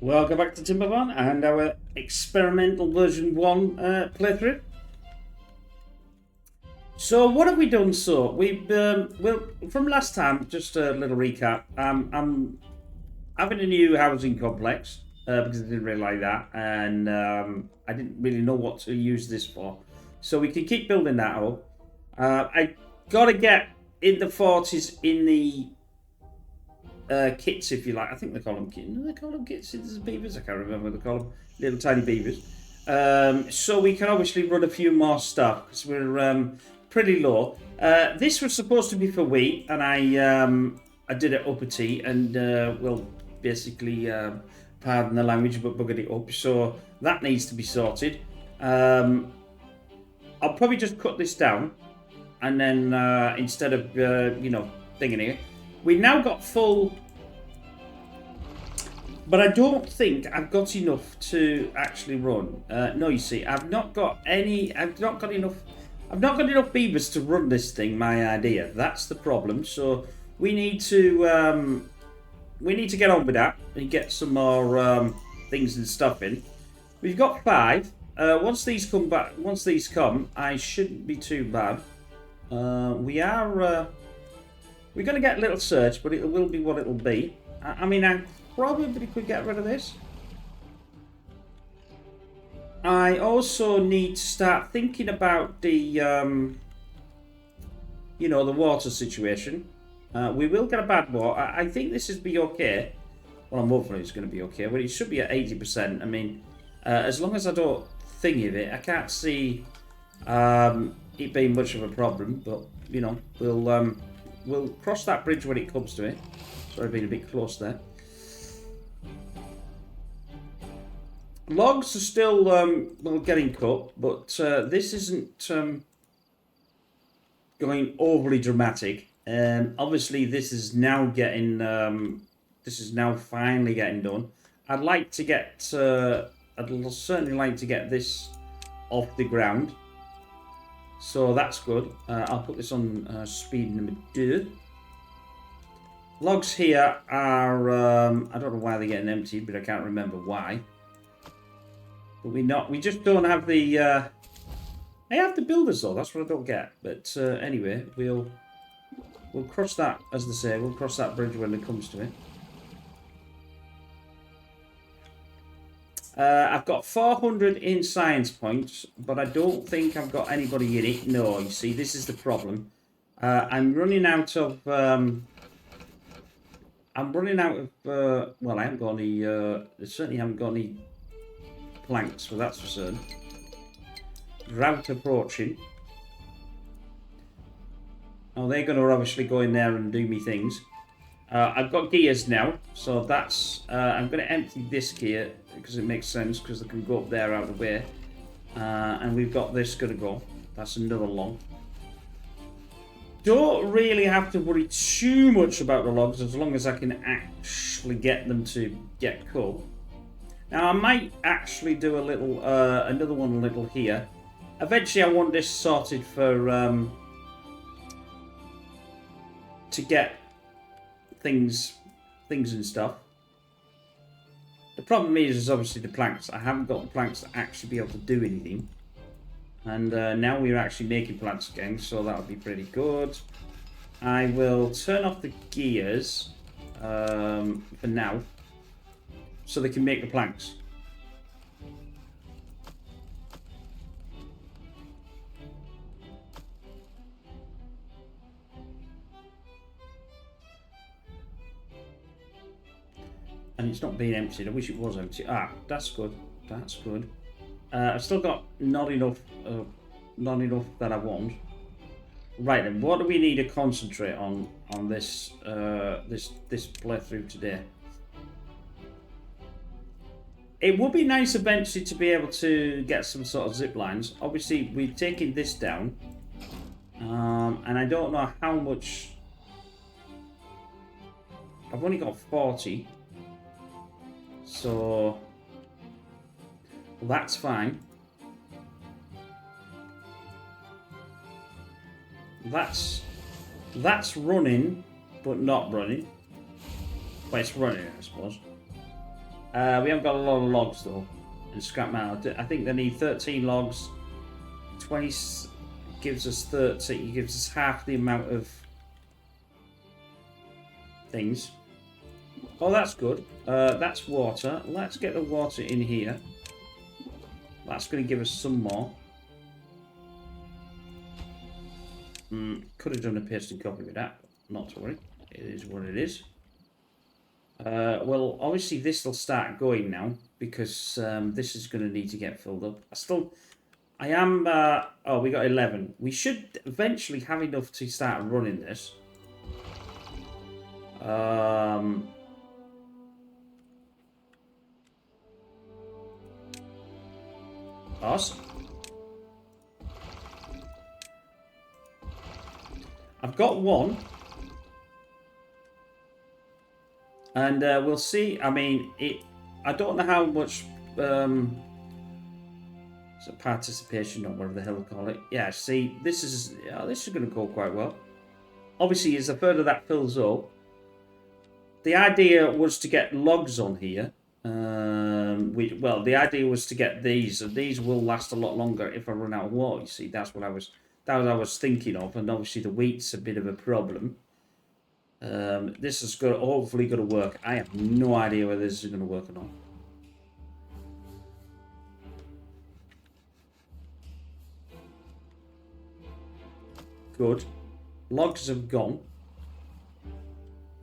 Welcome back to Timberborn and our experimental version 1 playthrough. So what have we done? So we've well, from last time, just a little recap. I'm having a new housing complex because I didn't really like that, and I didn't really know what to use this for. So we can keep building that up. I gotta get in the 40s in the kits, if you like. I think they call them kits. Do they call them kits? It's beavers. I can't remember what they call them. Little tiny beavers. So we can obviously run a few more stuff because we're pretty low. This was supposed to be for wheat, and I did it up a T, and well, basically, pardon the language, but buggered it up. So that needs to be sorted. I'll probably just cut this down, and then instead of thinking it, we now got full. But I don't think I've got enough to actually run. No, you see, I've not got enough beavers to run this thing. My idea. That's the problem. So we need to get on with that and get some more things and stuff in. We've got 5. Once these come, I shouldn't be too bad. We're going to get a little search, but it will be what it'll be. I mean, I probably could get rid of this. I also need to start thinking about the, the water situation. We will get a bad water. I think this is be okay. Well, I'm hoping it's going to be okay. Well, it should be at 80%. I mean, as long as I don't thingy of it, I can't see it being much of a problem. But we'll cross that bridge when it comes to it. Sorry, being a bit close there. Logs are still getting cut, but this isn't going overly dramatic. Obviously, this is now getting. This is now finally getting done. I'd like to get. I'd certainly like to get this off the ground. So that's good. I'll put this on speed number 2. Logs here are. I don't know why they're getting emptied, but I can't remember why. But we just don't have the. I have the builders though. That's what I don't get. But anyway, we'll cross that, as they say. We'll cross that bridge when it comes to it. I've got 400 in science points, but I don't think I've got anybody in it. No, you see, this is the problem. I'm running out of. Well, I haven't got any. I certainly haven't got any planks, so that's for certain. Drought approaching. Oh, they're going to obviously go in there and do me things. I've got gears now, so that's. I'm going to empty this gear because it makes sense because they can go up there out of the way. And we've got this going to go. That's another log. Don't really have to worry too much about the logs as long as I can actually get them to get cut. Now I might actually do a little, another one a little here. Eventually I want this sorted for, to get things and stuff. The problem is obviously the planks. I haven't got the planks to actually be able to do anything. And now we're actually making planks again, so that'll be pretty good. I will turn off the gears for now, so they can make the planks. And it's not being emptied. I wish it was empty. Ah, that's good. That's good. I've still got not enough that I want. Right then, what do we need to concentrate on this this playthrough today? It would be nice eventually to be able to get some sort of zip lines. Obviously, we've taken this down, and I don't know how much. I've only got 40, so. Well, that's fine. That's running, but not running. Well, it's running, I suppose. We haven't got a lot of logs though. And scrap metal. I think they need 13 logs. 20 gives us 30. It gives us half the amount of things. Oh, that's good. That's water. Let's get the water in here. That's going to give us some more. Could have done a paste and copy with that. Not to worry. It is what it is. Well, obviously this will start going now because this is going to need to get filled up. I am. Oh, we got 11. We should eventually have enough to start running this. Awesome. I've got one. And we'll see. I mean, I don't know how much participation or whatever the hell they call it. Yeah, see, this is going to go quite well. Obviously, as the further that fills up, the idea was to get logs on here. Well, the idea was to get these, and these will last a lot longer if I run out of water. You see, that's what I was thinking of, and obviously the wheat's a bit of a problem. This is hopefully going to work. I have no idea whether this is going to work or not. Good. Logs have gone.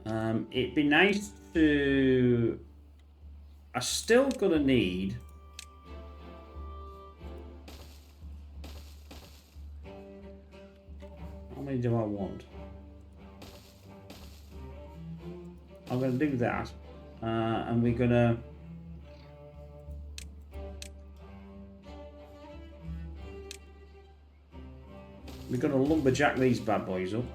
It'd be nice to... I'm still going to need... How many do I want? I'm going to do that. And we're going to... We're going to lumberjack these bad boys up.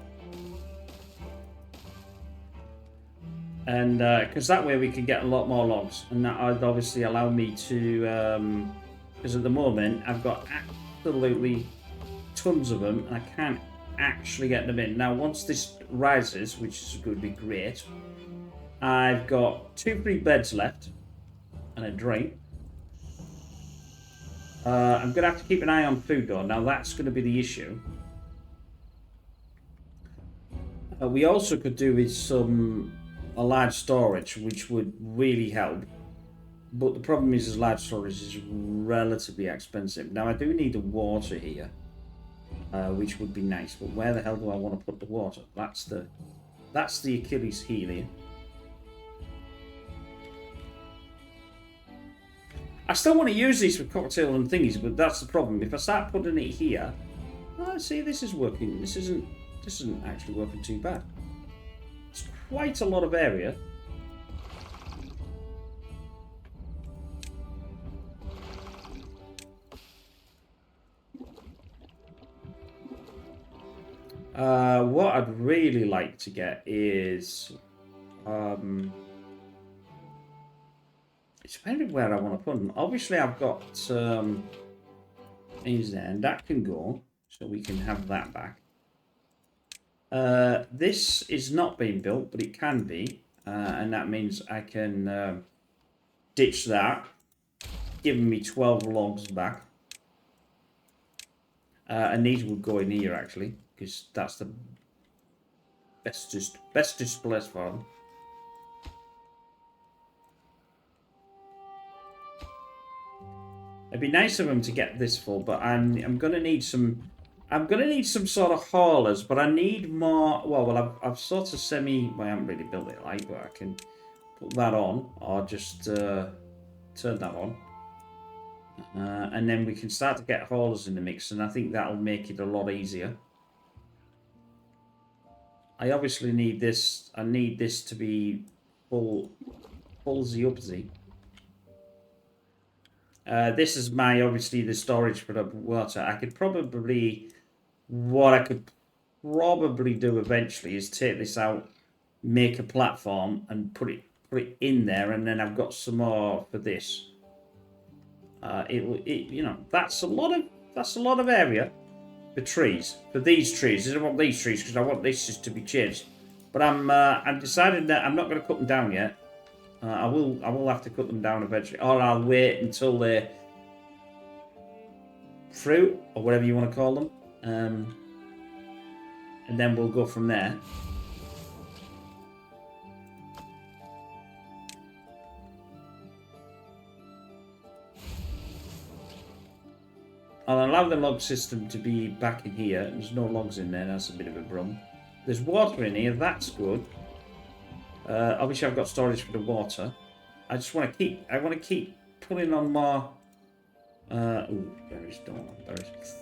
And because that way we can get a lot more logs. And that would obviously allow me to... Because at the moment I've got absolutely tons of them. And I can't actually get them in. Now once this rises, which is going to be great, I've got 2 free beds left. And a drink. I'm going to have to keep an eye on food though. Now that's going to be the issue. We also could do with a large storage, which would really help. But the problem is large storage is relatively expensive. Now I do need the water here, which would be nice. But where the hell do I want to put the water? That's the Achilles heel here. I still want to use these for cocktail and thingies, but that's the problem. If I start putting it here, oh, see, this is working. This isn't actually working too bad. It's quite a lot of area. What I'd really like to get is it's depending where I want to put them. Obviously, I've got things there, and that can go, so we can have that back. This is not being built, but it can be, and that means I can ditch that, giving me 12 logs back. And these would go in here actually, because that's the bestest place for them. It'd be nice of them to get this full, but I'm gonna need some. I'm gonna need some sort of haulers, but I need more. Well, I've sort of well, I haven't really built it like, but I can put that on, or just turn that on, and then we can start to get haulers in the mix, and I think that'll make it a lot easier. I obviously need this. I need this to be fullsy upsy. This is obviously the storage for the water. I could probably, what I could probably do eventually is take this out, make a platform, and put it in there, and then I've got some more for this. You know, that's a lot of area for trees, for these trees. I don't want these trees because I want this just to be changed. But I'm decided that I'm not going to cut them down yet. I will have to cut them down eventually, or I'll wait until they're fruit or whatever you want to call them, and then we'll go from there. I'll allow the log system to be back in here. There's no logs in there. That's a bit of a brum. There's water in here. That's good. Obviously, I've got storage for the water. I just want to keep. I want to keep pulling on more. Ooh, berries. Don't want berries.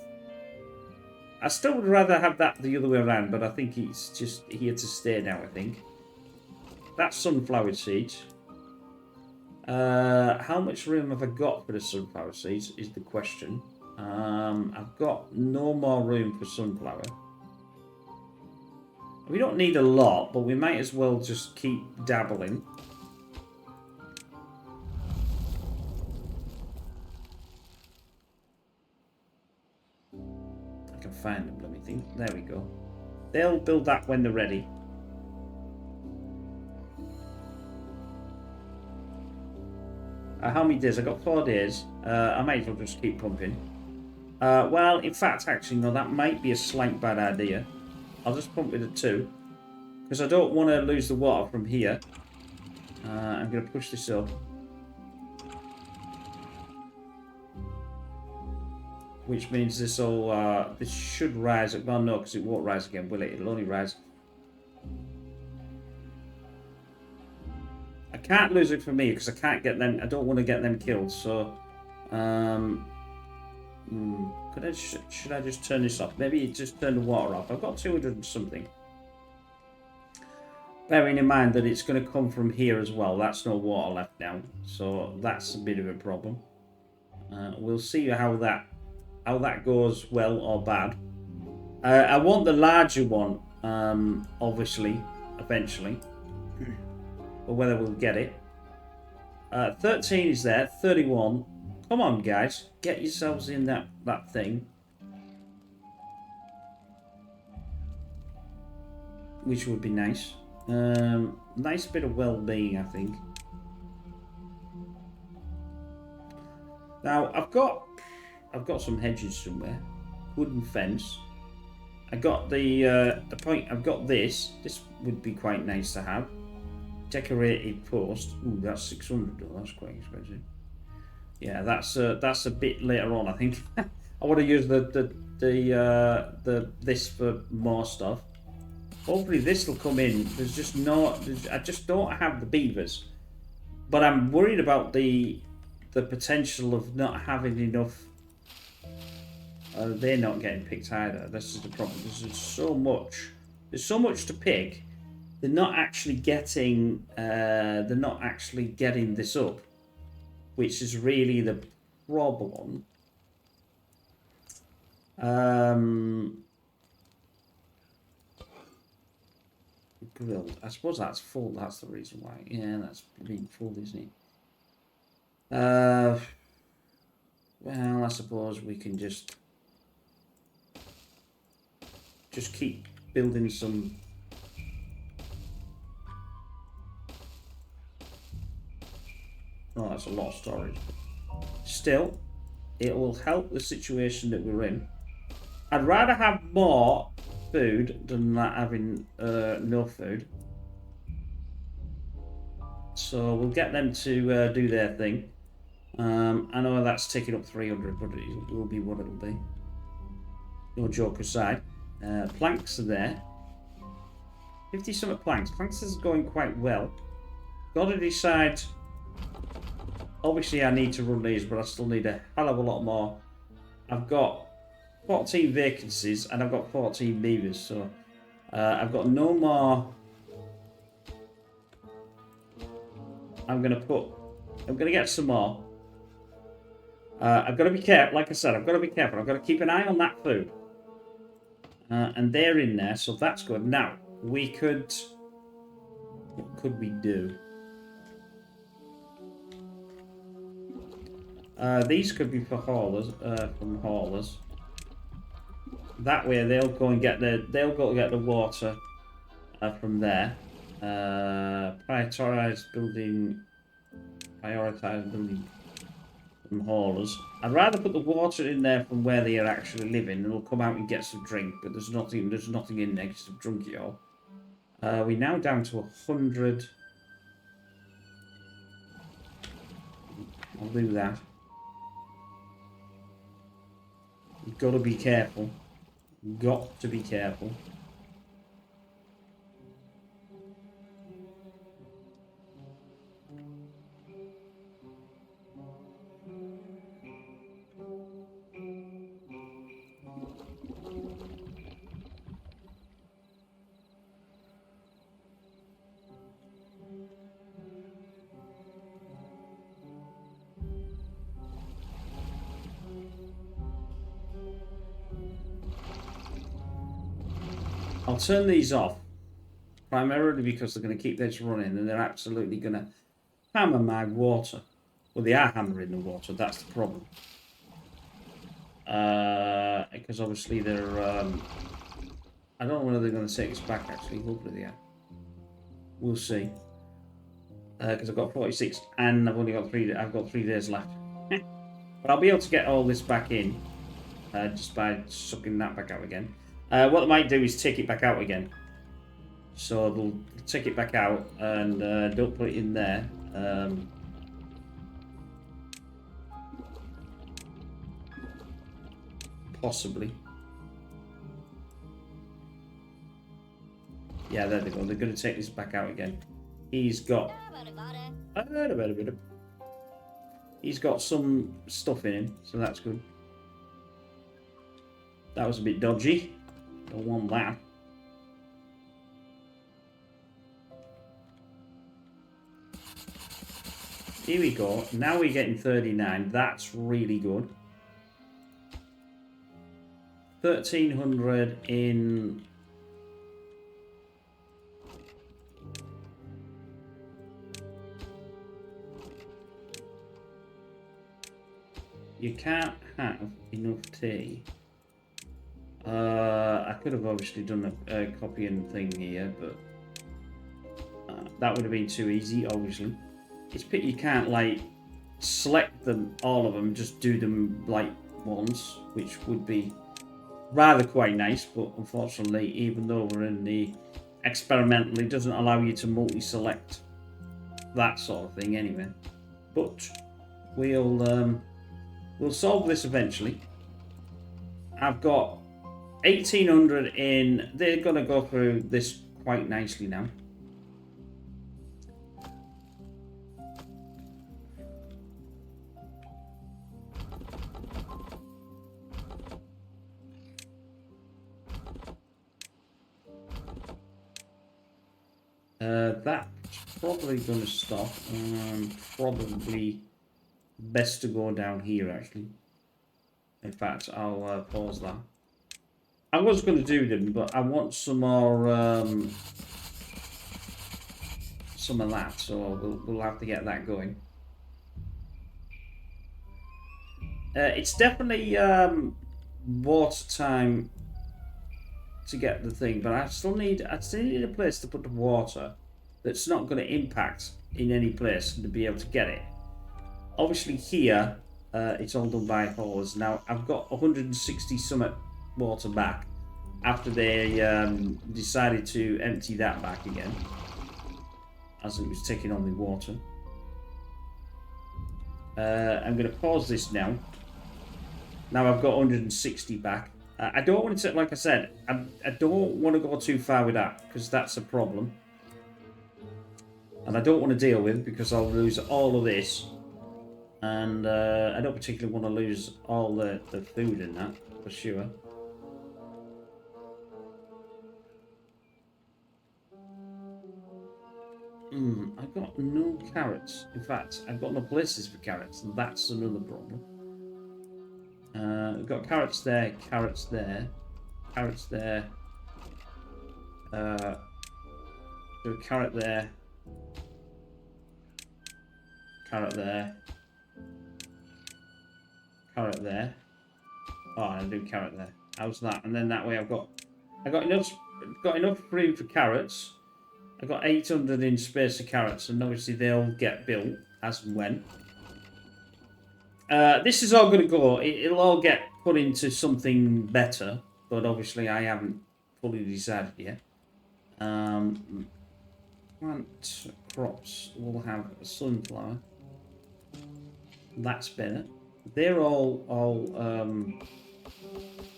I still would rather have that the other way around, but I think it's just here to stay now. I think that's sunflower seeds. How much room have I got for the sunflower seeds? Is the question. I've got no more room for sunflower. We don't need a lot, but we might as well just keep dabbling. I can find them, let me think. There we go. They'll build that when they're ready. How many days? I got 4 days. I might as well just keep pumping. Well, in fact, actually, no, that might be a slight bad idea. I'll just pump with a 2. Because I don't want to lose the water from here. I'm going to push this up. Which means this should rise. Well, no, because it won't rise again, will it? It'll only rise. I can't lose it for me because I can't get them. I don't want to get them killed. So, should I just turn this off? Maybe just turn the water off. I've got 200 and something. Bearing in mind that it's going to come from here as well. That's no water left now, so that's a bit of a problem. We'll see how that goes, well or bad. I want the larger one, obviously, eventually. But whether we'll get it. 13 is there. 31. Come on, guys. Get yourselves in that thing. Which would be nice. Nice bit of well-being, I think. Now, I've got some hedges somewhere. Wooden fence. I got the point. I've got this. This would be quite nice to have. Decorated post. Ooh, that's 600 though. That's quite expensive. Yeah, that's a bit later on, I think. I want to use the this for more stuff. Hopefully this will come in. There's just no. I just don't have the beavers, but I'm worried about the potential of not having enough. They're not getting picked either. This is the problem. There's so much. There's so much to pick. They're not actually getting. They're not actually getting this up, which is really the problem. Grilled. I suppose that's full. That's the reason why. Yeah, that's being full, isn't it? Well, I suppose we can just keep building some. Oh, that's a lot of storage. Still, it will help the situation that we're in. I'd rather have more food than not having no food. So we'll get them to do their thing. I know that's taking up 300, but it will be what it'll be. No joke aside. Planks are there. 50 something planks. Planks is going quite well. Got to decide. Obviously, I need to run these, but I still need a hell of a lot more. I've got 14 vacancies, and I've got 14 beavers, so I've got no more. I'm gonna get some more. I've got to be careful. Like I said, I've got to be careful. I've got to keep an eye on that food, and they're in there, so that's good. Now we could. What could we do? These could be for haulers, from haulers. That way they'll go and get the water from there. Prioritize building Prioritise building some haulers. I'd rather put the water in there from where they are actually living, and they'll come out and get some drink. But there's nothing in there because I've drunk it all. We're now down to 100. I'll do that. You've got to be careful. Got to be careful. I'll turn these off, primarily because they're going to keep this running and they're absolutely going to hammer my water. Well, they are hammering the water, that's the problem. Because obviously they're... I don't know whether they're going to take us back, actually. Hopefully they are. We'll see. Because I've got 46 and I've only got 3 days left. But I'll be able to get all this back in just by sucking that back out again. What they might do is take it back out again. So they'll take it back out and don't put it in there. Possibly. Yeah, there they go. They're going to take this back out again. He's got... He's got some stuff in him, so that's good. That was a bit dodgy. Don't want that. Here we go. Now we're getting 39. That's really good. 1,300 in... You can't have enough tea. I could have obviously done a copying thing here, but that would have been too easy, obviously. It's pity you can't, like, select them, all of them, just do them, like, once, which would be rather quite nice, but unfortunately, even though we're in the experimental, it doesn't allow you to multi-select that sort of thing anyway. But we'll solve this eventually. I've got 1,800 in. They're going to go through this quite nicely now. That's probably going to stop. Probably best to go down here, actually. In fact, I'll pause that. I was going to do them, but I want some more, some of that, so we'll have to get that going. It's definitely water time to get the thing, but I still need a place to put the water that's not going to impact in any place to be able to get it. Obviously here, it's all done by hose. Now, I've got 160 summit water back after they decided to empty that back again, as it was taking on the water. I'm going to pause this now. Now I've got 160 back. I don't want to, like I said, I don't want to go too far with that, because that's a problem. And I don't want to deal with, because I'll lose all of this. And I don't particularly want to lose all the food in that, for sure. I've got no carrots. In fact, I've got no places for carrots, and that's another problem. I've got carrots there, carrots there, carrots there. Do a carrot there. Carrot there. Carrot there. Oh, I'll do carrot there. How's that? And then that way I got enough room for carrots. I've got 800 in space for carrots, and obviously they'll get built. as and when. This is all going to go. It'll all get put into something better, but obviously I haven't fully decided yet. Plant crops will have a sunflower. That's better. They're all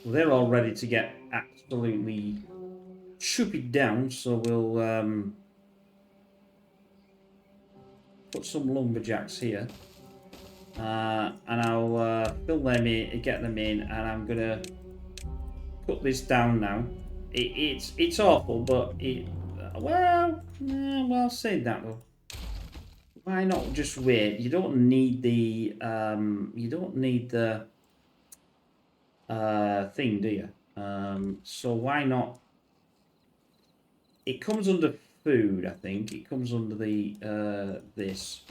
ready to get absolutely chuppied down. So we'll put some lumberjacks here, and I'll fill them in, get them in, and I'm gonna put this down now. It's awful, but well, say that though. Why not just wait? You don't need the thing, do you? So why not? It comes under food, I think. It comes under the this,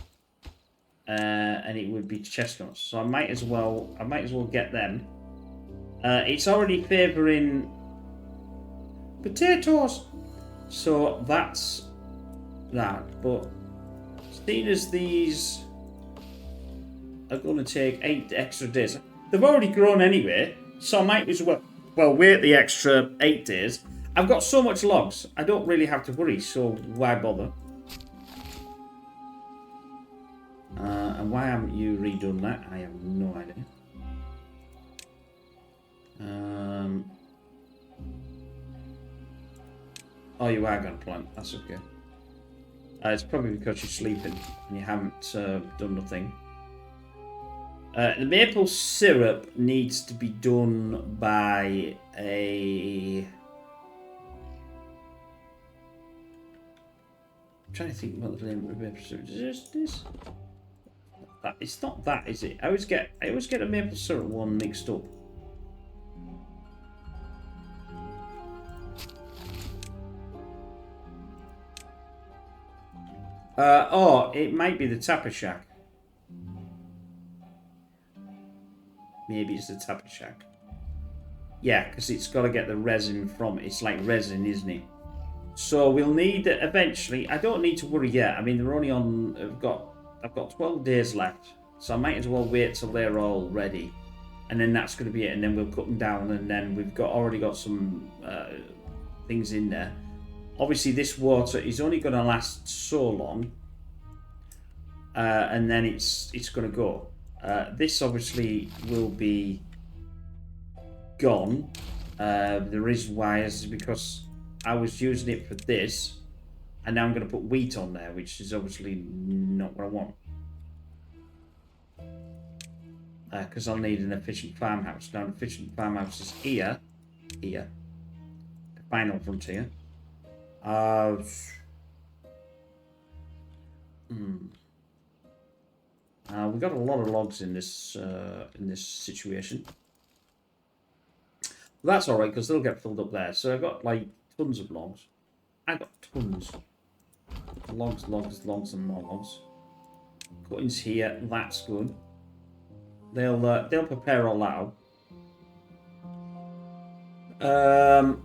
and it would be chestnuts. So I might as well get them. It's already favouring potatoes, so that's that. But seeing as these are going to take 8 extra days, they've already grown anyway, so I might as well wait the extra 8 days. I've got so much logs, I don't really have to worry, so why bother? And why haven't you redone that? I have no idea. Oh, you are going to plant, that's okay. It's probably because you're sleeping and you haven't done nothing. The maple syrup needs to be done by a... I'm trying to think about the name of the maple syrup. Is this? It's not that, is it? I always get a maple syrup one mixed up. Oh, it might be the Tapper Shack. Maybe it's the Tapper Shack. Yeah, because it's got to get the resin from it. It's like resin, isn't it? So we'll need eventually. I don't need to worry yet. I mean, they're only on. I've got 12 days left, so I might as well wait till they're all ready, and then that's going to be it. And then we'll cut them down, and then we've already got some things in there. Obviously, this water is only going to last so long, and then it's going to go. This obviously will be gone. The reason why is because I was using it for this, and now I'm going to put wheat on there, which is obviously not what I want. Because I'll need an efficient farmhouse. Now, an efficient farmhouse is here, the final frontier. We got a lot of logs in this situation. That's all right because they'll get filled up there. So I've got like tons of logs. I got tons. Logs, and more logs. Cuttings here. That's good. They'll prepare all that out.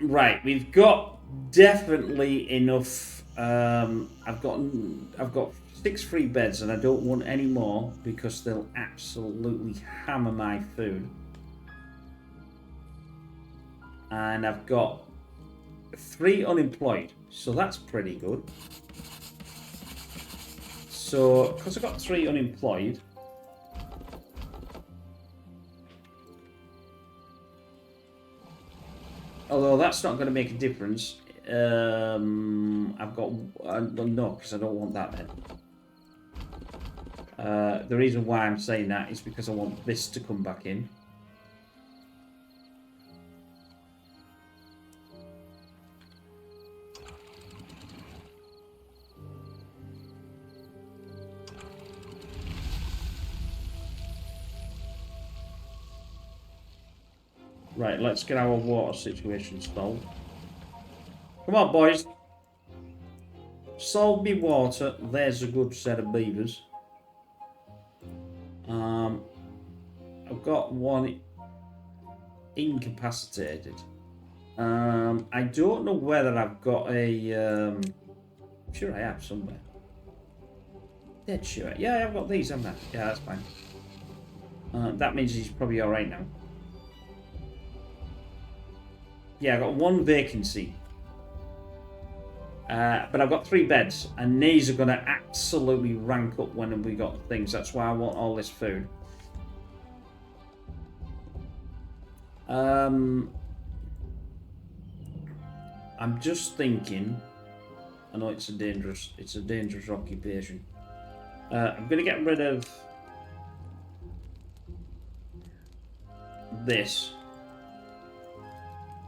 Right, we've got definitely enough. I've got 6 free beds, and I don't want any more because they'll absolutely hammer my food. And I've got 3 unemployed, so that's pretty good. So, because I've got 3 unemployed. Although that's not going to make a difference. I've got... no, because I don't want that then. The reason why I'm saying that is because I want this to come back in. Right, let's get our water situation solved. Come on, boys. Solve me water. There's a good set of beavers. I've got one incapacitated. I don't know whether I've got a I'm sure I have somewhere. Dead sure. Yeah, I've got these, haven't I? Yeah, that's fine. That means he's probably alright now. Yeah, I've got one vacancy. But I've got 3 beds, and these are going to absolutely rank up when we got things. That's why I want all this food. I'm just thinking. I know it's a dangerous occupation. I'm going to get rid of this.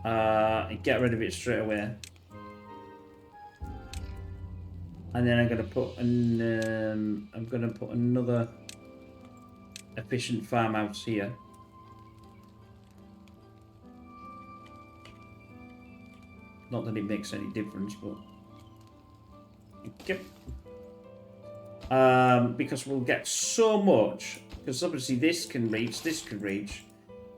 And get rid of it straight away. And then I'm going to put another efficient farmhouse here. Not that it makes any difference, but yep. Because we'll get so much. Because obviously this can reach,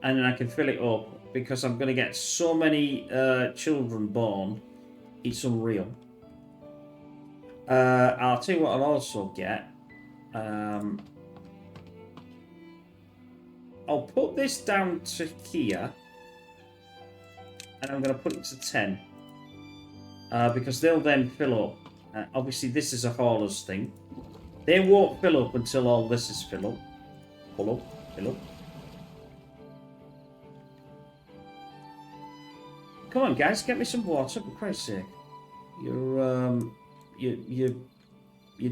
and then I can fill it up. Because I'm going to get so many children born, it's unreal. I'll tell you what I'll also get. I'll put this down to here. And I'm going to put it to 10. Because they'll then fill up. Obviously, this is a hauler's thing. They won't fill up until all this is fill up. Fill up. Come on, guys, get me some water, for Christ's sake. You're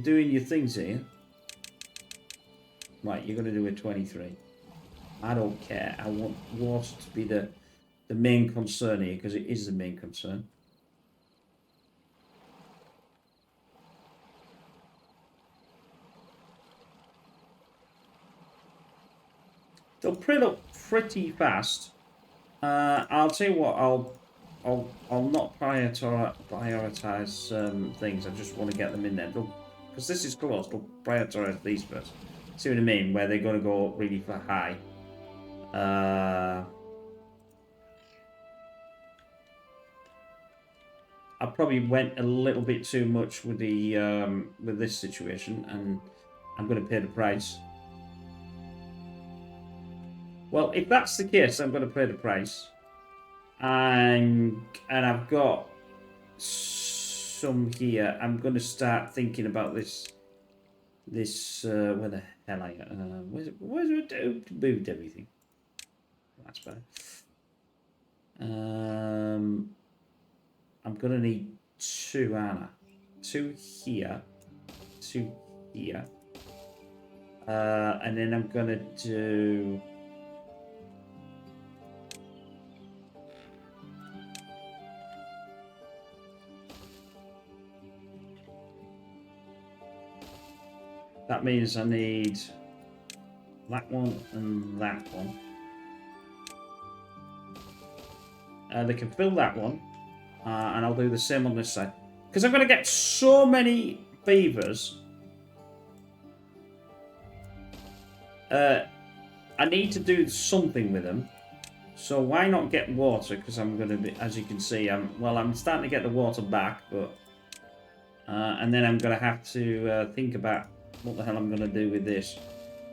doing your things here. Right, you're going to do a 23. I don't care. I want water to be the main concern here, because it is the main concern. They'll print up pretty fast. I'll tell you what. I'll not prioritize things. I just want to get them in there because this is close. I'll prioritize these first. See what I mean? Where they're going to go really for high. I probably went a little bit too much with the with this situation, and I'm going to pay the price. Well, if that's the case, I'm going to pay the price. And I've got some here. I'm going to start thinking about this. Where the hell I where's it moved everything? That's better. I'm going to need 2, Anna. 2 here. 2 here. And then I'm going to do... That means I need that one and that one. They can fill that one. And I'll do the same on this side. Because I'm going to get so many beavers. I need to do something with them. So why not get water? Because I'm going to be, as you can see, I'm starting to get the water back. But and then I'm going to have to think about what the hell I'm going to do with this.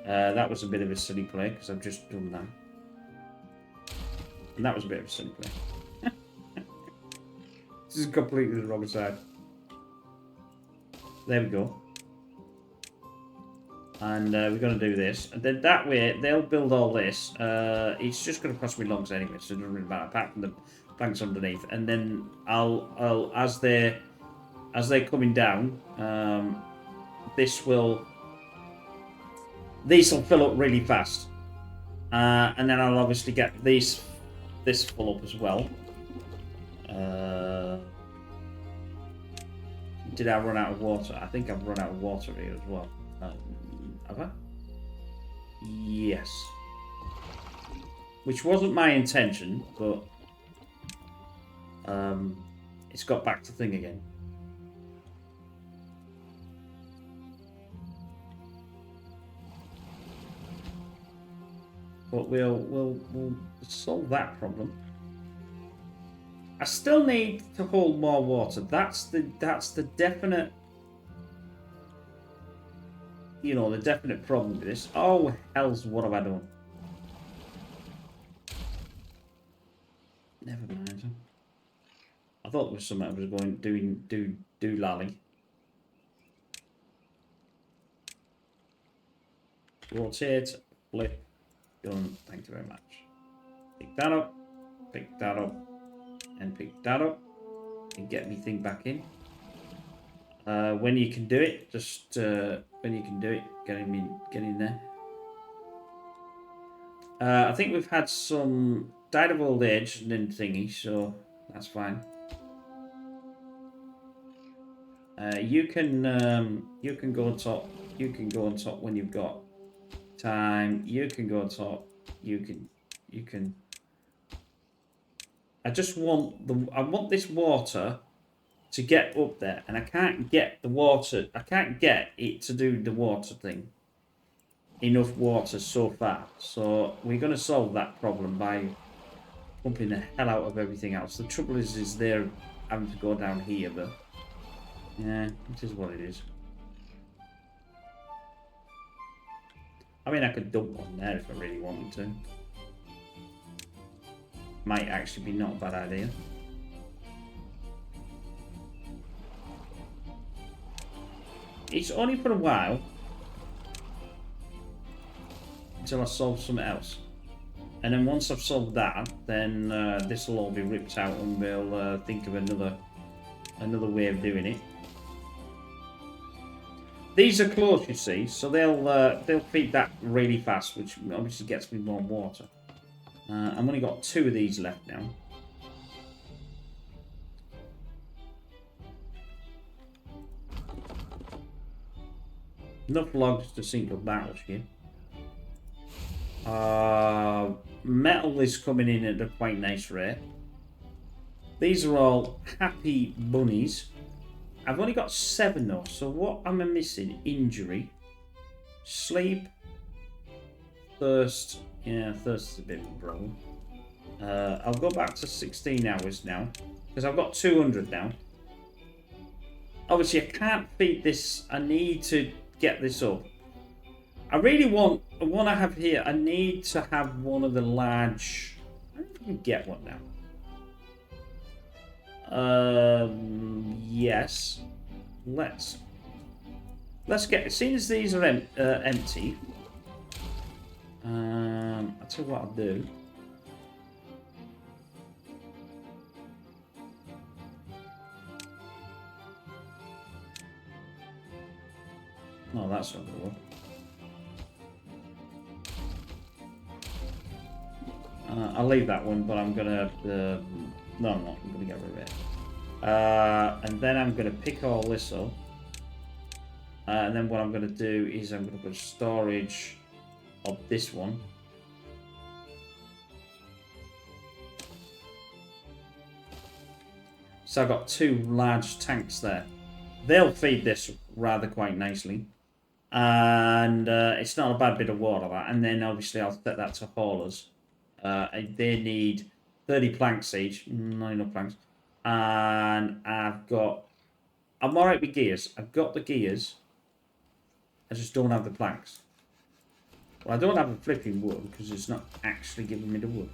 That was a bit of a silly play, because I've just done that. And that was a bit of a silly play. This is completely the wrong side. There we go. And we're going to do this. And then that way, they'll build all this. It's just going to cost me logs anyway, so it doesn't really matter, apart from the planks underneath. And then I'll as they're coming down, these will fill up really fast, and then I'll obviously get this full up as well. Did I run out of water? I think I've run out of water here as well. Have I? Yes. Which wasn't my intention, but it's got back to thing again. But we'll solve that problem. I still need to hold more water. That's the definite, you know, the definite problem with this. Oh, hell's, what have I done? Never mind. I thought there was something I was going do lally. Rotate, flip, done. Thank you very much. Pick that up, and pick that up, and get me thing back in. When you can do it, just when you can do it, get in there. I think we've had some died of old age and then thingy, so that's fine. You can go on top. You can go on top when you've got time. You can go on top. You can. I just want I want this water to get up there, and I can't get the water. I can't get it to do the water thing. Enough water so far, so we're going to solve that problem by pumping the hell out of everything else. The trouble is they're having to go down here, but yeah, it is what it is. I mean, I could dump one there if I really wanted to. Might actually be not a bad idea. It's only for a while. Until I solve something else. And then once I've solved that, then this will all be ripped out and we'll think of another way of doing it. These are close, you see, so they'll feed that really fast, which obviously gets me more water. I've only got 2 of these left now. Enough logs to sink a battleship. Metal is coming in at a quite nice rate. These are all happy bunnies. I've only got 7 though, so what am I missing? Injury, sleep, thirst. Yeah, thirst is a bit of a problem. I'll go back to 16 hours now, because I've got 200 now. Obviously, I can't feed this. I need to get this up. I really want one I have here. I need to have one of the large. I don't know if I can get one now. Yes. Let's get. As soon as these are empty, I'll tell you what I'll do. Oh, that's not good. I'll leave that one, but I'm gonna. No, I'm not. I'm gonna get rid of it. And then I'm gonna pick all this up. And then what I'm gonna do is I'm gonna put storage of this one. So I've got 2 large tanks there. They'll feed this rather quite nicely. And it's not a bad bit of water, that. And then obviously I'll set that to haulers. They need 30 planks each. Not enough planks. And I'm alright with gears. I've got the gears. I just don't have the planks. Well, I don't have the flipping wood because it's not actually giving me the wood.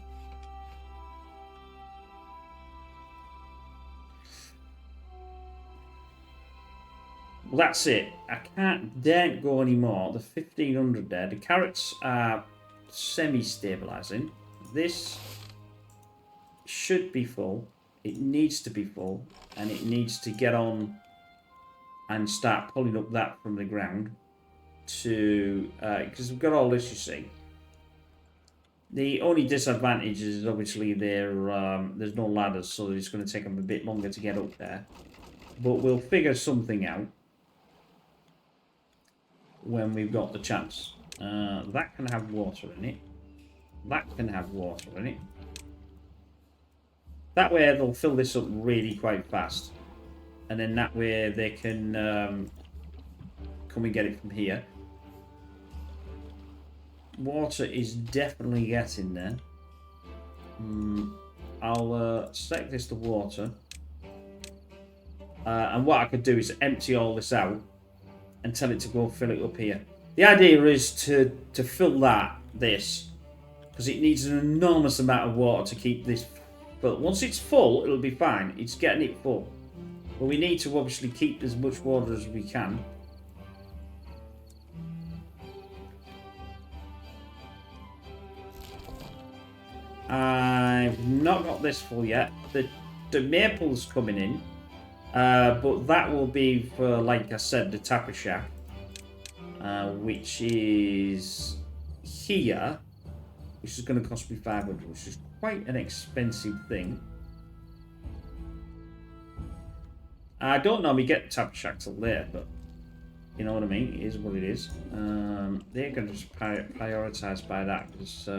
Well, that's it. I daren't go anymore. The 1500 there. The carrots are semi-stabilizing. This should be full. It needs to be full. And it needs to get on and start pulling up that from the ground. To because we've got all this, you see. The only disadvantage is obviously there's no ladders, so it's going to take them a bit longer to get up there. But we'll figure something out when we've got the chance. That can have water in it. That can have water in it. That way they'll fill this up really quite fast. And then that way they can come and get it from here. Water is definitely getting there. I'll set this to water. And what I could do is empty all this out and tell it to go fill it up here. The idea is to fill this, because it needs an enormous amount of water to keep this full. Once it's full, it'll be fine. It's getting it full. But we need to obviously keep as much water as we can. I've not got this full yet. The maple's coming in. But that will be for, like I said, the tapper shack. Which is here. Which is going to cost me 500, which is quite an expensive thing. I don't normally get the tapper shack till there, but you know what I mean? It is what it is. They're going to just prioritise by that, because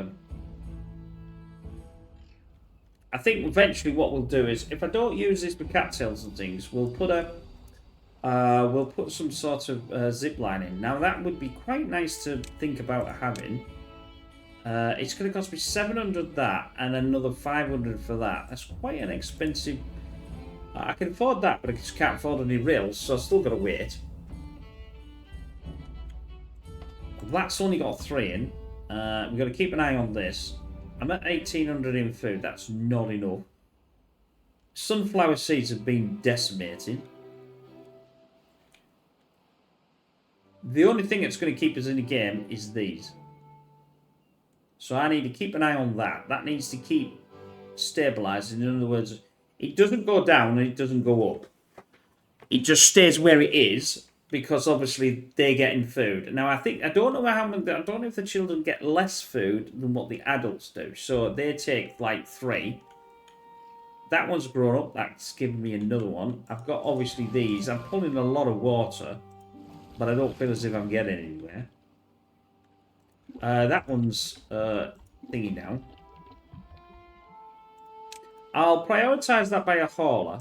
I think eventually what we'll do is, if I don't use this for cattails and things, we'll put some sort of zip line in. Now that would be quite nice to think about having. It's going to cost me 700 that and another 500 for that. That's quite an expensive. I can afford that, but I just can't afford any rails, so I've still got to wait. That's only got 3 in. We've got to keep an eye on this. I'm at 1800 in food. That's not enough. Sunflower seeds have been decimated. The only thing that's going to keep us in the game is these. So I need to keep an eye on that. That needs to keep stabilizing. In other words, it doesn't go down and it doesn't go up. It just stays where it is, because obviously they're getting food. Now I don't know if the children get less food than what the adults do. So they take like 3. That one's grown up. That's given me another one. I've got obviously these. I'm pulling a lot of water, but I don't feel as if I'm getting anywhere. That one's thingy now. I'll prioritise that by a hauler.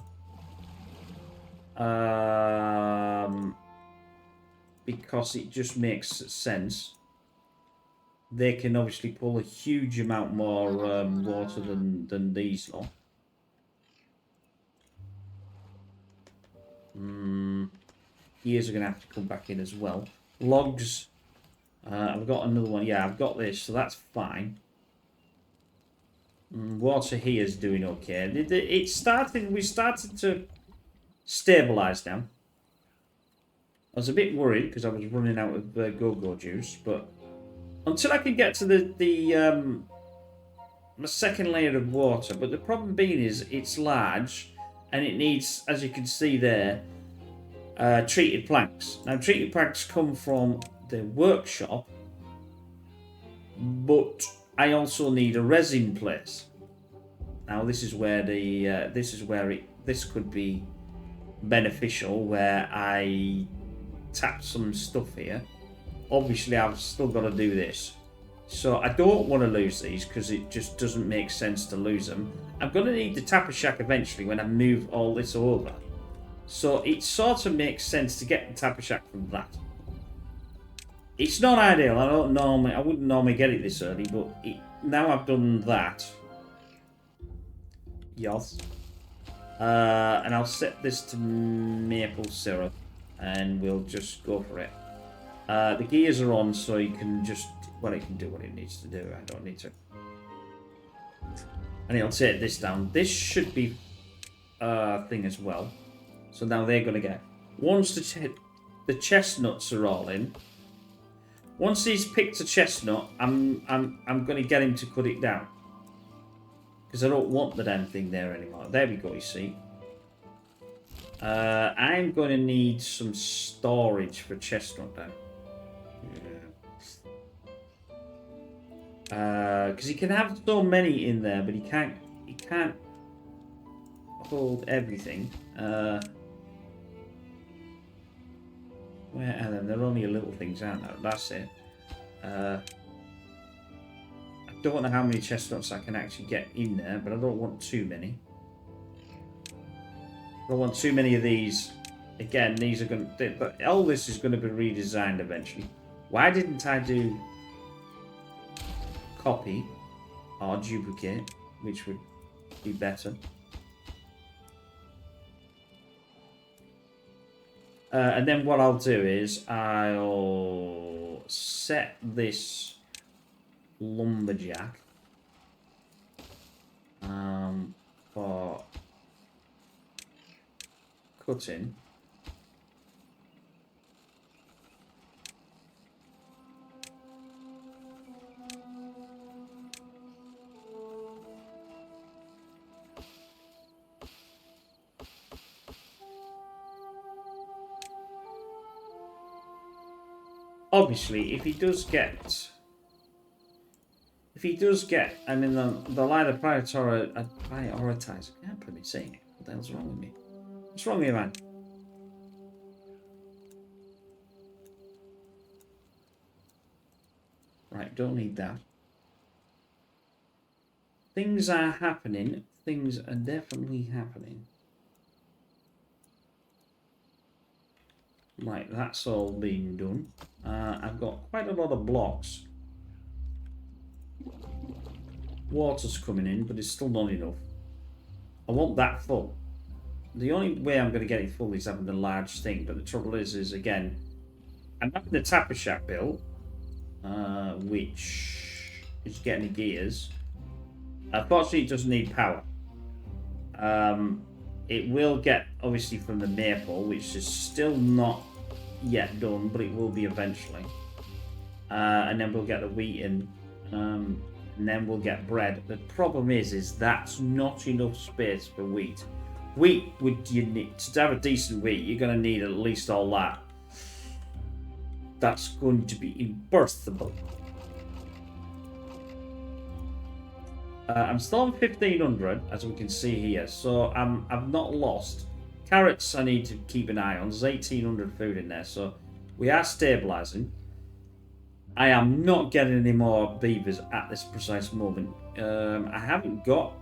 Because it just makes sense. They can obviously pull a huge amount more water than these lot. Gears are going to have to come back in as well. Logs. I've got another one. Yeah, I've got this, so that's fine. Water here is doing okay. We started to stabilise now. I was a bit worried because I was running out of go-go juice, but until I can get to the second layer of water. But the problem being is it's large and it needs, as you can see there, treated planks. Now treated planks come from the workshop, but I also need a resin place. Now this is where this could be beneficial, where I tap some stuff here. Obviously I've still got to do this, so I don't want to lose these because it just doesn't make sense to lose them. I'm going to need the tapper shack eventually when I move all this over, so it sort of makes sense to get the tapper shack from that. It's not ideal. I wouldn't normally get it this early, but now I've done that. Yes. And I'll set this to maple syrup, and we'll just go for it. The gears are on, so you can just, well, it can do what it needs to do. I don't need to. And it'll take this down. This should be a thing as well. So now they're going to get, once the chestnuts are all in. Once he's picked a chestnut, I'm going to get him to cut it down, because I don't want the damn thing there anymore. There we go, you see. I'm going to need some storage for chestnut down. Because he can have so many in there, but he can't hold everything. Where are they? They're only little things, aren't they? That's it. I don't know how many chestnuts I can actually get in there, but I don't want too many. I don't want too many of these. Again, these are going to... But all this is going to be redesigned eventually. Why didn't I do copy or duplicate, which would be better. And then what I'll do is I'll set this lumberjack for cutting. Obviously, if he does get, I mean, the line of prioritize. I can't put me saying it. What the hell's wrong with me? What's wrong with you, man? Right, don't need that. Things are happening. Things are definitely happening. Right, that's all being done. I've got quite a lot of blocks. Water's coming in, but it's still not enough. I want that full. The only way I'm going to get it full is having the large thing, but the trouble is again, I'm having the tapper shack built, which is getting the gears. Unfortunately, it doesn't need power. It will get, obviously, from the maple, which is still not yet done, but it will be eventually. And then we'll get the wheat in, and then we'll get bread. The problem is that's not enough space for wheat. Wheat, you need to have a decent wheat, you're going to need at least all that. That's going to be impossible. I'm still on 1500, as we can see here, so I've not lost. Carrots I need to keep an eye on. There's 1800 food in there, so we are stabilising. I am not getting any more beavers at this precise moment. I haven't got...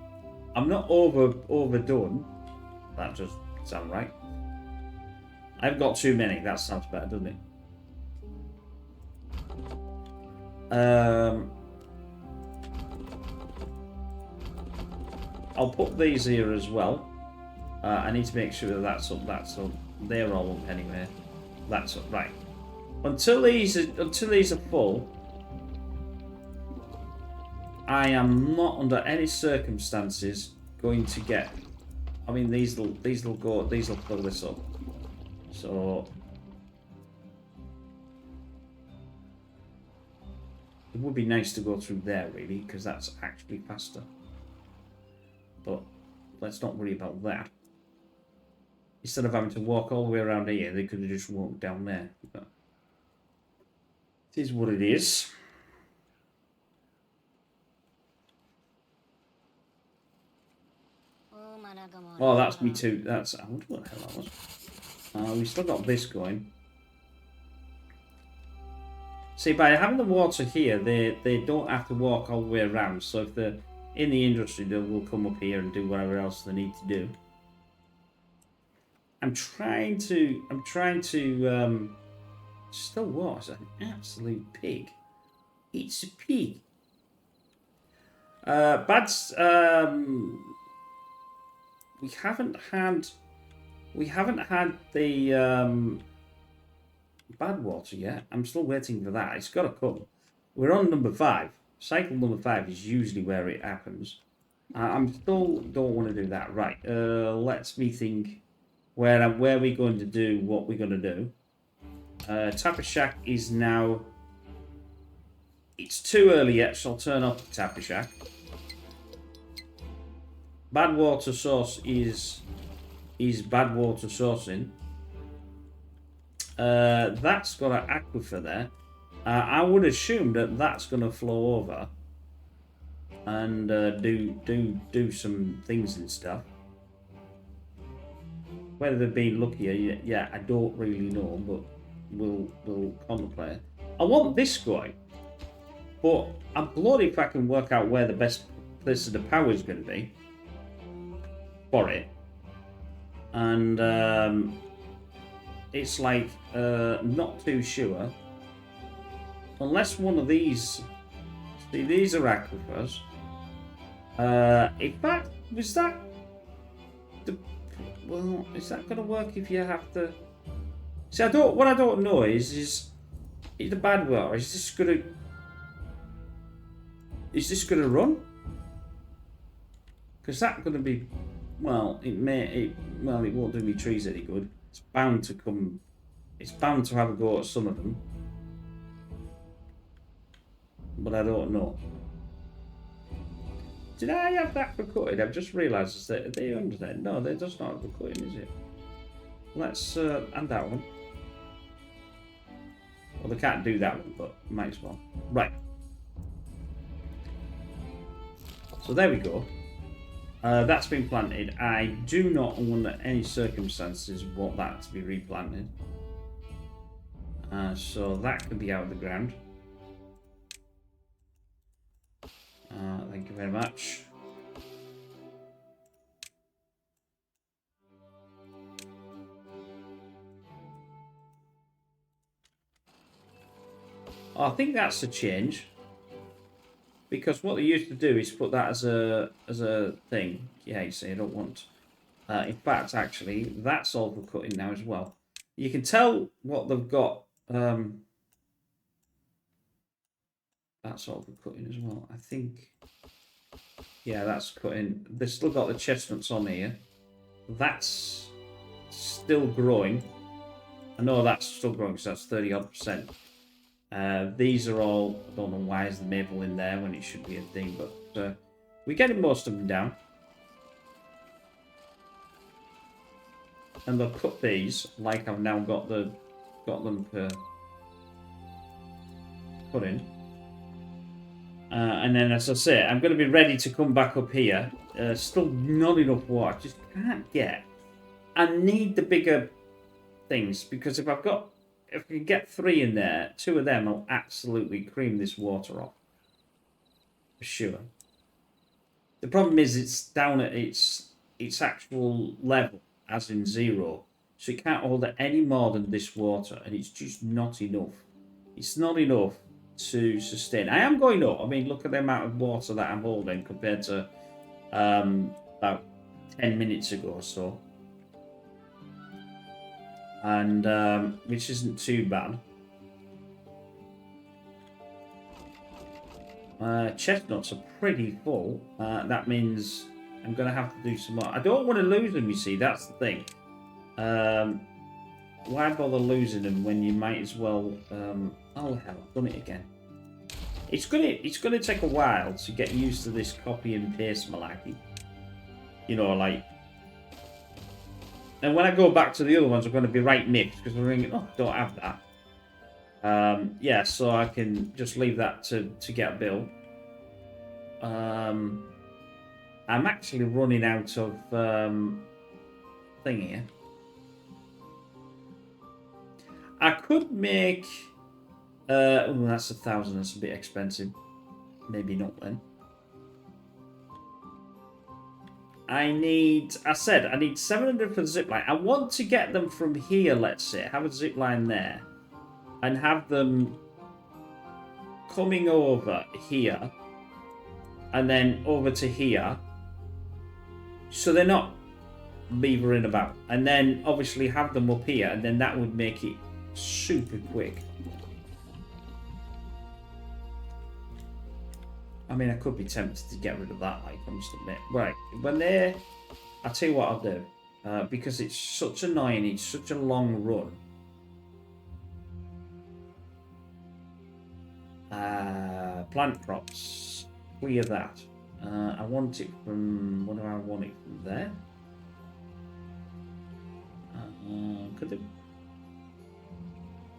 I'm not overdone. That does sound right. I've got too many. That sounds better, doesn't it? I'll put these here as well. I need to make sure that that's up. They're all up anyway. That's up, right. Until these are full, I am not under any circumstances going to get. I mean, these will fill this up. So it would be nice to go through there really, because that's actually faster. But let's not worry about that. Instead of having to walk all the way around here, they could have just walked down there. But it is what it is. Oh, that's me too. That's... I wonder what the hell that was. We still got this going. See, by having the water here, they don't have to walk all the way around. So if they're in the industry, they will come up here and do whatever else they need to do. I'm trying to still was an absolute pig. It's a pig. We haven't had the bad water yet. I'm still waiting for that. It's got to come. We're on number 5. Cycle number 5 is usually where it happens. I'm still don't want to do that. Right. Let's me think where we're going to do what we're going to do. Tapper Shack is now. It's too early yet, so I'll turn off the Tapper Shack. Bad water source is bad water sourcing. That's got an aquifer there. I would assume that that's going to flow over and do some things and stuff. Whether they've been luckier, yeah, I don't really know, but we'll contemplate. I want this going, but I'm bloody if I can work out where the best place of the power is going to be for it. And it's like not too sure. Unless one of these... See, these are aquifers. In fact, Was that the? Well, is that going to work if you have to? See, what I don't know is the bad water? Is this gonna run? Because that's gonna be, well, it won't do me trees any good. It's bound to come. It's bound to have a go at some of them, but I don't know. Did I have that for cutting? I've just realised that they under there. No, they does not have for cutting, is it? Let's add that one. Well, they can't do that one, but might as well. Right. So there we go. That's been planted. I do not, under any circumstances, want that to be replanted. So that can be out of the ground. Thank you very much. I think that's a change. Because what they used to do is put that as a thing. Yeah, you see, I don't want. In fact, actually, that's all for cutting now as well. You can tell what they've got. That's all for cutting as well. I think. Yeah, that's cutting. They've still got the chestnuts on here. That's still growing. I know that's still growing, so that's 30-odd%. These are all, I don't know why is the maple in there when it should be a thing, but we're getting most of them down. And they'll cut these like I've now got them put in. And then, as I say, I'm going to be ready to come back up here. Still not enough water, just can't get. I need the bigger things, because if I can get 3 in there, 2 of them will absolutely cream this water off. For sure. The problem is it's down at its actual level, as in 0. So it can't hold any more than this water, and it's just not enough. It's not enough to sustain. I am going up. I mean, look at the amount of water that I'm holding compared to about 10 minutes ago or so. And which isn't too bad. Chestnuts are pretty full. That means I'm going to have to do some more. I don't want to lose them, you see. That's the thing. Why bother losing them when you might as well... oh, hell, I've done it again. It's gonna take a while to get used to this copy and paste malarkey. You know, like... And when I go back to the other ones, I'm going to be right mixed, because we're thinking, oh, don't have that. Yeah, so I can just leave that to get built. I'm actually running out of thing here. I could make... oh, that's 1,000. That's a bit expensive. Maybe not then. I need 700 for the zipline. I want to get them from here, let's say. Have a zipline there. And have them coming over here. And then over to here. So they're not beavering about. And then obviously have them up here. And then that would make it super quick. I mean, I could be tempted to get rid of that, like, I must admit. Right, when they're... I'll tell you what I'll do. Because it's such annoying, it's such a long run. Plant crops. Clear that. I want it from... What do I want it from there? Could it...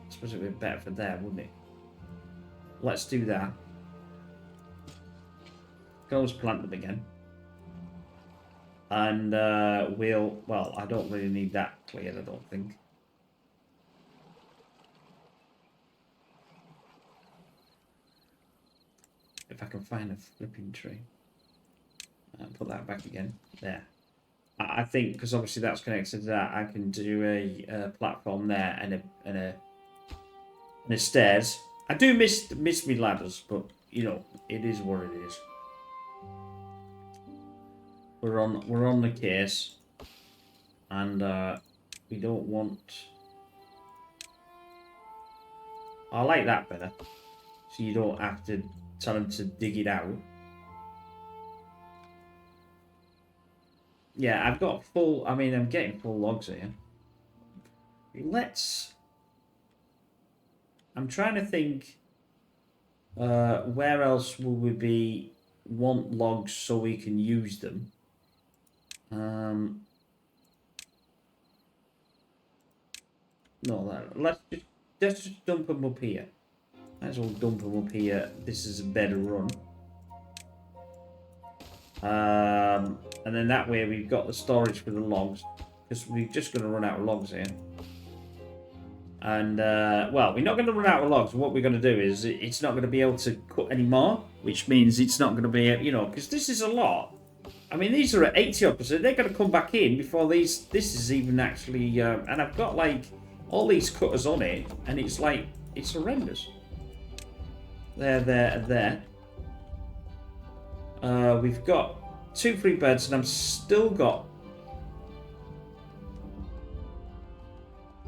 I suppose it would be better for there, wouldn't it? Let's do that. Go plant them again. And we'll... Well, I don't really need that cleared, I don't think. If I can find a flipping tree. Put that back again. There. I think, because obviously that's connected to that, I can do a platform there and a stairs. I do miss me ladders, but, you know, it is what it is. we're on the case, and we don't want. I like that better, so you don't have to tell them to dig it out. Yeah, I've got full. I mean, I'm getting full logs here. I'm trying to think. Where else will we want logs so we can use them? No, let's just dump them up here. Might as well dump them up here. This is a better run. And then that way we've got the storage for the logs, because we're just going to run out of logs here. And, well, we're not going to run out of logs. What we're going to do is it's not going to be able to cut any more, which means it's not going to be, you know, because this is a lot. I mean, these are at 80%. They're going to come back in before this is even actually, and I've got, like, all these cutters on it, and it's, like, it's horrendous. There. We've got 2 free beds, and I've still got...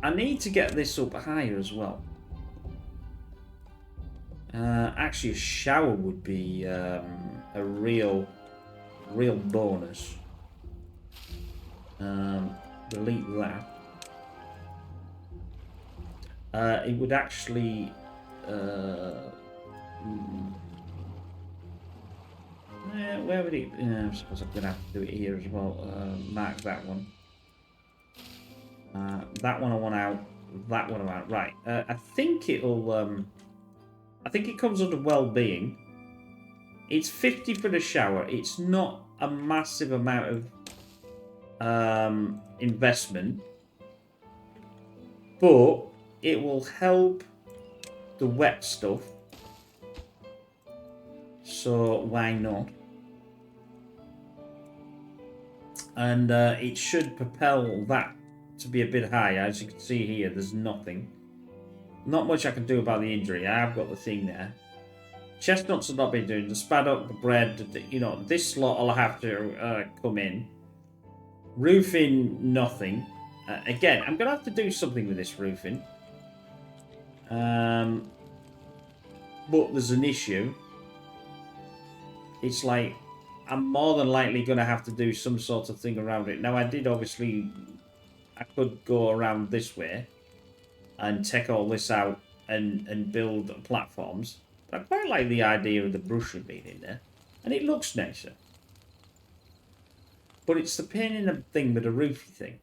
I need to get this up higher as well. Actually, a shower would be a real bonus. Delete that. It would actually... where would it... I suppose I'm going to have to do it here as well. Mark that one. That one I want out. That one I want out. Right. I think it'll... I think it comes under well-being. It's 50 for the shower. It's not a massive amount of investment. But it will help the wet stuff. So why not? And it should propel that to be a bit higher. As you can see here, there's nothing. Not much I can do about the injury. I've got the thing there. Chestnuts will not be doing. The spaddock, the bread, you know, this lot will have to come in. Roofing, nothing. Again, I'm going to have to do something with this roofing. But there's an issue. It's like, I'm more than likely going to have to do some sort of thing around it. Now, I did obviously... I could go around this way and take all this out and build platforms. But I quite like the idea of the brushwood being in there. And it looks nicer. But it's the pain in the thing with the roofy thing.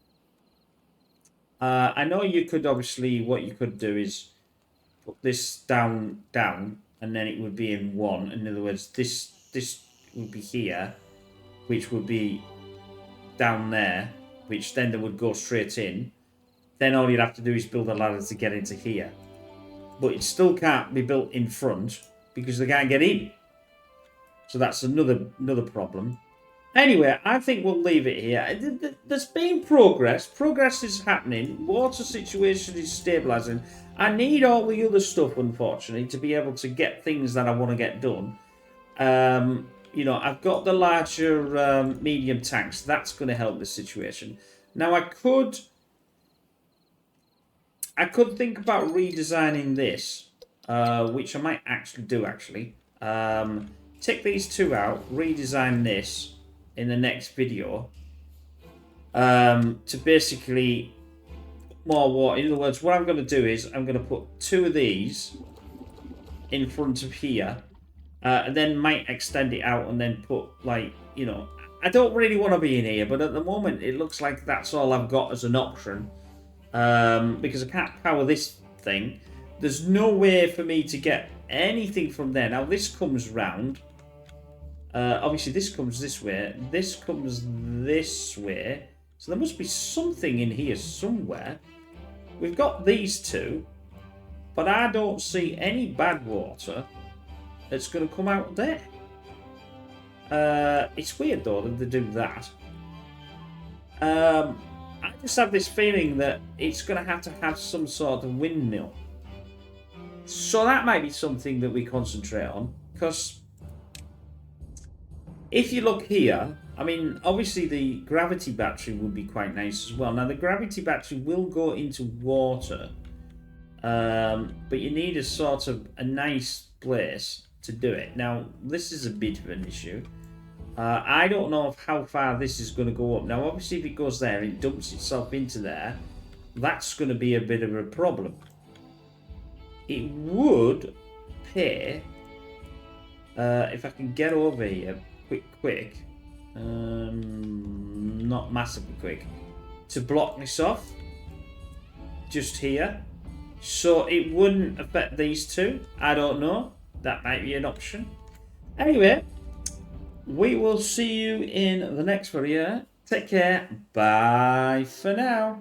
I know you could obviously... What you could do is put this down, and then it would be in one. In other words, this would be here, which would be down there, which then they would go straight in. Then all you'd have to do is build a ladder to get into here. But it still can't be built in front because they can't get in. So that's another problem. Anyway, I think we'll leave it here. There's been progress. Progress is happening. Water situation is stabilising. I need all the other stuff, unfortunately, to be able to get things that I want to get done. You know, I've got the larger medium tanks. That's going to help the situation. Now, I could think about redesigning this, which I might actually do, take these 2 out, redesign this in the next video, to basically put more water. In other words, what I'm going to do is I'm going to put 2 of these in front of here. And then might extend it out and then put, like, you know... I don't really want to be in here, but at the moment it looks like that's all I've got as an option. Because I can't power this thing. There's no way for me to get anything from there. Now, this comes round. Obviously, this comes this way. This comes this way. So there must be something in here somewhere. We've got these 2. But I don't see any bad water that's going to come out there. It's weird though that they do that. I just have this feeling that it's going to have some sort of windmill. So that might be something that we concentrate on, because if you look here, I mean, obviously the gravity battery would be quite nice as well. Now, the gravity battery will go into water, but you need a sort of a nice place to do it. Now, this is a bit of an issue. I don't know how far this is going to go up. Now, obviously, if it goes there and it dumps itself into there, that's going to be a bit of a problem. It would pay, if I can get over here quick, not massively quick, to block this off just here, so it wouldn't affect these two. I don't know. That might be an option. Anyway, we will see you in the next video. Take care. Bye for now.